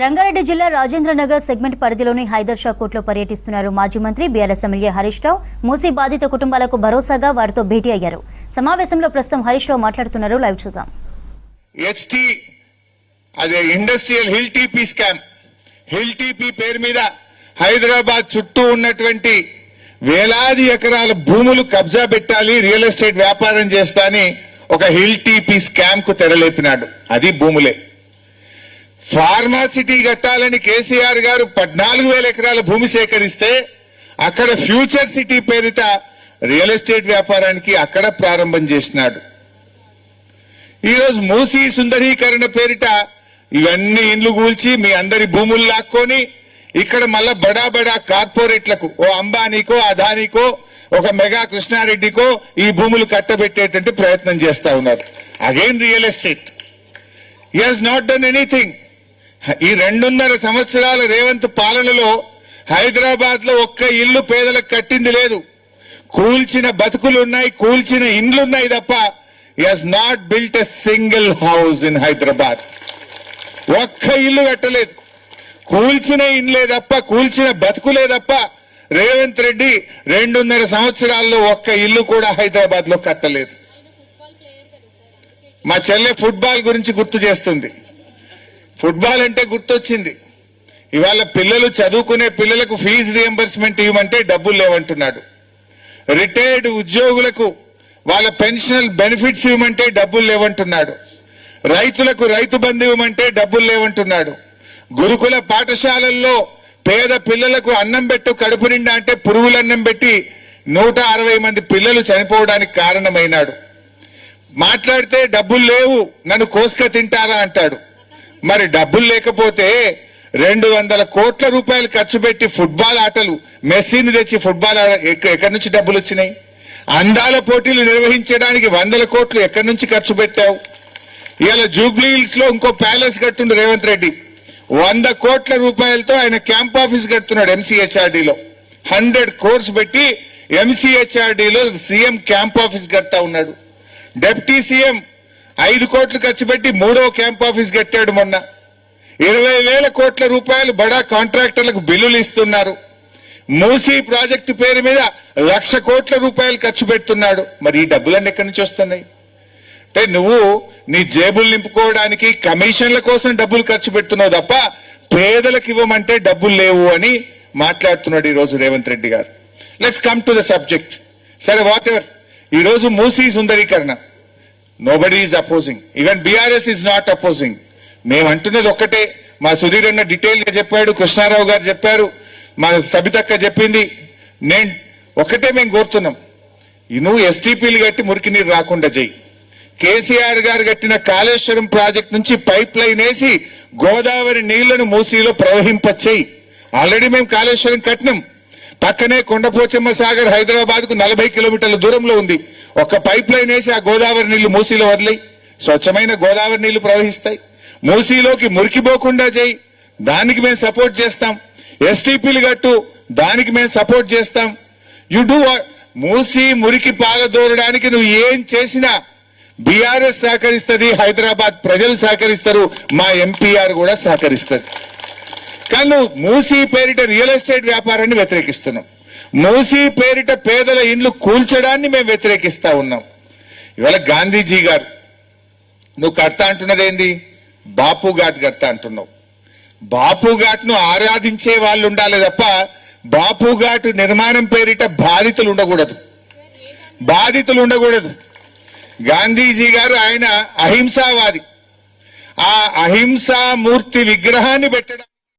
రంగారెడ్డి జిల్లా రాజేంద్రనగర్ సెగ్మెంట్ పరిధిలోని హైదర్ షా కోర్టులో పర్యటిస్తున్నారు మాజీ మంత్రి బీఆర్ఎస్ ఎమ్మెల్యే హరీష్ రావు. మూసీ బాధిత కుటుంబాలకు భరోసాగా వారితో భేటీ అయ్యారు. సమావేశంలో ప్రస్తుతం హరీష్ రావు మాట్లాడుతున్నారు. లైవ్ చూద్దాం. అదే industrial hill TP scam, hill TP పేరు మీద హైదరాబాద్ చుట్టూ ఉన్నటువంటి వేలాది ఎకరాల భూములు కబ్జా పెట్టాలి, రియల్ ఎస్టేట్ వ్యాపారం చేస్తా అని ఒక హిల్ టీపీ స్కామ్ కు తెరలేపినాడు. అది భూములే. ఫార్మాసిటీ కట్టాలని కేసీఆర్ గారు 14,000 ఎకరాల భూమి సేకరిస్తే అక్కడ ఫ్యూచర్ సిటీ పేరిట రియల్ ఎస్టేట్ వ్యాపారానికి అక్కడ ప్రారంభం చేసినాడు. ఈరోజు మూసీ సుందరీకరణ పేరిట ఇవన్నీ ఇండ్లు కూల్చి మీ అందరి భూములు లాక్కొని ఇక్కడ మళ్ళా బడా బడా కార్పొరేట్లకు, ఓ అంబానీకో అదానీకో ఒక మెగా కృష్ణారెడ్డికో ఈ భూములు కట్టబెట్టేటువంటి ప్రయత్నం చేస్తా ఉన్నారు. Again real estate. He has not done anything. ఈ 2.5 సంవత్సరాల రేవంత్ పాలనలో హైదరాబాద్ లో ఒక్క ఇల్లు పేదలకు కట్టింది లేదు. కూల్చిన బతుకులున్నాయి, కూల్చిన ఇండ్లున్నాయి తప్ప he has not built a single house in Hyderabad. ఒక్క ఇల్లు కట్టలేదు. కూల్చిన ఇండ్లే తప్ప, కూల్చిన బతుకులే తప్ప రేవంత్ రెడ్డి 2.5 సంవత్సరాల్లో ఒక్క ఇల్లు కూడా హైదరాబాద్ లో కట్టలేదు. మా చెల్లె ఫుట్బాల్ గురించి గుర్తు చేస్తుంది. ఫుట్బాల్ అంటే గుర్తొచ్చింది. ఇవాళ పిల్లలు చదువుకునే పిల్లలకు ఫీజు రియంబర్స్మెంట్ ఇవ్వమంటే డబ్బులు లేవంటున్నాడు. రిటైర్డ్ ఉద్యోగులకు వాళ్ళ పెన్షనల్ బెనిఫిట్స్ ఇవ్వమంటే డబ్బులు లేవంటున్నాడు. రైతులకు రైతు బంధు ఇవ్వమంటే డబ్బులు లేవంటున్నాడు. గురుకుల పాఠశాలల్లో పేద పిల్లలకు అన్నం పెట్టు కడుపు నిండా అంటే పురుగులన్నం పెట్టి 160 మంది పిల్లలు చనిపోవడానికి కారణమైనాడు. మాట్లాడితే డబ్బులు లేవు, నన్ను కోసుక తింటారా అంటాడు. మరి డబ్బులు లేకపోతే 200 కోట్ల రూపాయలు ఖర్చు పెట్టి ఫుట్బాల్ ఆటలు, మెస్సీని తెచ్చి ఫుట్బాల్ ఎక్కడి నుంచి డబ్బులు వచ్చినాయి? అందాల పోటీలు నిర్వహించడానికి 100 కోట్లు ఎక్కడి నుంచి ఖర్చు పెట్టావు? ఇవాళ జూబ్లీ హిల్స్ లో ఇంకో ప్యాలెస్ కట్టుండు రేవంత్ రెడ్డి. 100 కోట్ల రూపాయలతో ఆయన క్యాంప్ ఆఫీస్ కడుతున్నాడు ఎంసీహెచ్ఆర్డీలో. 100 crores పెట్టి ఎంసీహెచ్ఆర్డీలో సీఎం క్యాంప్ ఆఫీస్ కడతా ఉన్నాడు. డిప్యూటీ సీఎం 5 కోట్లు ఖర్చు పెట్టి 3వ క్యాంప్ ఆఫీస్ కట్టాడు. మొన్న 20,000 కోట్ల రూపాయలు బడా కాంట్రాక్టర్లకు బిల్లులు ఇస్తున్నారు. మూసీ ప్రాజెక్టు పేరు మీద 1,00,000 కోట్ల రూపాయలు ఖర్చు పెడుతున్నాడు. మరి ఈ డబ్బులన్నీ ఎక్కడి నుంచి వస్తున్నాయి? అంటే నువ్వు నీ జేబులు నింపుకోవడానికి కమిషన్ల కోసం డబ్బులు ఖర్చు పెడుతున్నావు తప్ప పేదలకు ఇవ్వమంటే డబ్బులు లేవు అని మాట్లాడుతున్నాడు ఈరోజు రేవంత్ రెడ్డి గారు. Let's come to the subject. సరే, వాట్ ఎవర్. ఈరోజు మూసీ సుందరీకరణ nobody is opposing, even BRS is not opposing. మేము అంటున్నది ఒక్కటే. మా సుధీర్ అన్న డీటెయిల్ గా చెప్పాడు, కృష్ణారావు గారు చెప్పారు, మా సబితక్క చెప్పింది. నేను ఒక్కటే మేము కోరుతున్నాం, నువ్వు ఎస్టీపీలు కట్టి మురికి నీరు రాకుండా చెయ్యి. కేసీఆర్ గారు కట్టిన కాళేశ్వరం ప్రాజెక్ట్ నుంచి పైప్ లైన్ వేసి గోదావరి నీళ్లను మూసీలో ప్రవహింపచేయి. ఆల్రెడీ మేము కాళేశ్వరం కట్టినాం. పక్కనే కొండపోచమ్మ సాగర్ హైదరాబాద్ కు 40 కిలోమీటర్ల దూరంలో ఉంది. ఒక పైప్ లైన్ వేసి ఆ గోదావరి నీళ్లు మూసీలో వదిలేయి. స్వచ్ఛమైన గోదావరి నీళ్లు ప్రవహిస్తాయి. మూసీలోకి మురికిపోకుండా చేయి, దానికి మేము సపోర్ట్ చేస్తాం. ఎస్టీపీలు కట్టు, దానికి మేము సపోర్ట్ చేస్తాం. You do. మూసీ మురికి పాగదోరడానికి నువ్వు ఏం చేసినా బీఆర్ఎస్ సహకరిస్తుంది, హైదరాబాద్ ప్రజలు సహకరిస్తారు, మా ఎంపీఆర్ కూడా సహకరిస్తారు. కానీ నువ్వు మూసీ పేరిట రియల్ ఎస్టేట్ వ్యాపారాన్ని వ్యతిరేకిస్తున్నావు. మూసీ పేరిట పేదల ఇండ్లు కూల్చడాన్ని మేము వ్యతిరేకిస్తా ఉన్నాం. ఇవాళ గాంధీజీ గారు నువ్వు కడతా అంటున్నది ఏంది? బాపు ఘాట్ కడతా అంటున్నావు. బాపు ఘాట్ ను ఆరాధించే వాళ్ళు ఉండాలి తప్ప బాపు ఘాట్ నిర్మాణం పేరిట బాధితులు ఉండకూడదు. గాంధీజీ గారు ఆయన అహింసావాది. ఆ అహింసామూర్తి విగ్రహాన్ని పెట్టడం